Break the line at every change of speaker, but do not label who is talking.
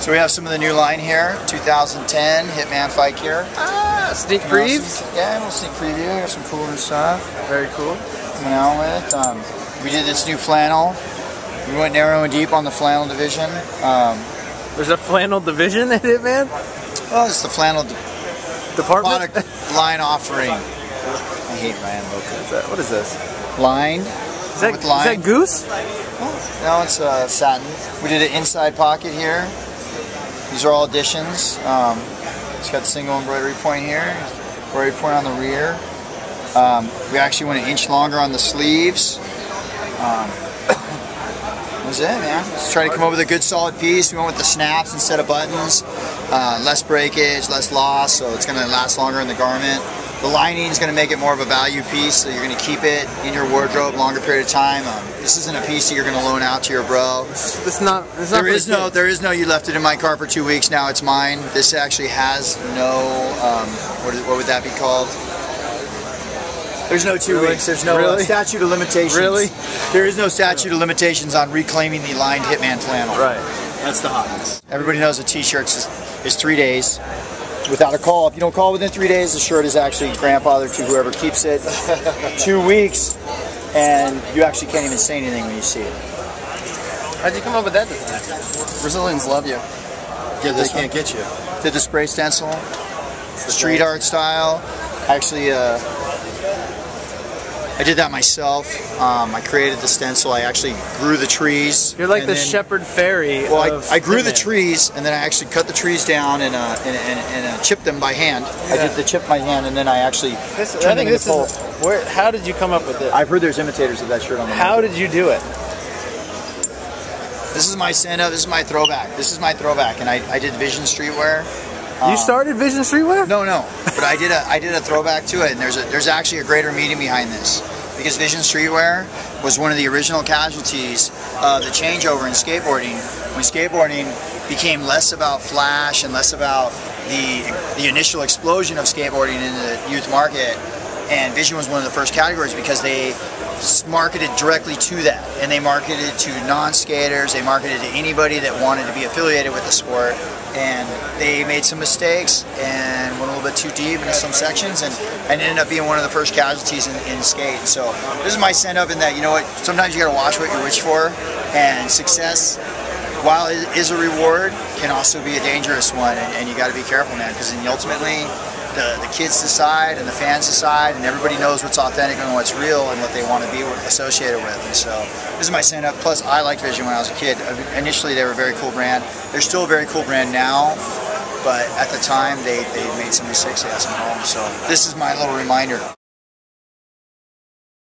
So we have some of the new line here, 2010 Hitman fight gear.
Ah, sneak previews?
Yeah, a little sneak preview. Got some cool new stuff.
Very cool.
Coming out with. We did this new flannel. We went narrow and deep on the flannel division.
There's a flannel division at Hitman?
Well, it's the flannel
department?
Product line offering. I hate Ryan Loca.
What is this?
Lined.
Is that goose?
No, it's satin. We did an inside pocket here. These are all additions. It's got the single embroidery point here, embroidery point on the rear. We actually went an inch longer on the sleeves. That was it, man. Let's try to come up with a good solid piece. We went with the snaps instead of buttons. Less breakage, less loss, so it's going to last longer in the garment. The lining is going to make it more of a value piece, so you're going to keep it in your wardrobe a longer period of time. This isn't a piece that you're going to loan out to your bro. There is no you left it in my car for 2 weeks, now it's mine. This actually has no, what would that be called? There's no 2 weeks. There's no statute of limitations.
Really?
There is no statute of limitations on reclaiming the lined Hitman flannel.
Right.
That's the hotness. Everybody knows a t-shirt is 3 days. Without a call. If you don't call within 3 days, the shirt is actually grandfathered to whoever keeps it. 2 weeks, and you actually can't even say anything when you see it.
How'd you come up with that design?
Brazilians love you.
Yeah,
they can't get you.
Did the spray stencil, street art style. Actually, I did that myself. I created the stencil. I actually grew the trees.
You're like the Shepherd Fairy.
Well, I grew the trees, and then I actually cut the trees down and chipped them by hand. Yeah. I did the chip by hand, and then I actually turned them into pole.
How did you come up with this?
I've heard there's imitators of that shirt on the market.
How did you do it?
This is my send-up. This is my throwback. This is my throwback, and I did Vision Streetwear.
You started Vision Streetwear?
No, but I did a throwback to it, and there's actually a greater meaning behind this, because Vision Streetwear was one of the original casualties of the changeover in skateboarding, when skateboarding became less about flash and less about the initial explosion of skateboarding in the youth market, and Vision was one of the first categories because they marketed directly to that, and they marketed to non-skaters, they marketed to anybody that wanted to be affiliated with the sport, and they made some mistakes and went a little bit too deep into some sections, and ended up being one of the first casualties in skate. So this is my send-up in that, you know what, sometimes you gotta watch what you wish for, and success, while it is a reward, can also be a dangerous one, and you gotta be careful, man, because ultimately the kids decide and the fans decide, and everybody knows what's authentic and what's real and what they want to be associated with. And so this is my stand-up. Plus, I liked Vision when I was a kid. Initially, they were a very cool brand. They're still a very cool brand now, but at the time, they made some mistakes they had some problems. So this is my little reminder.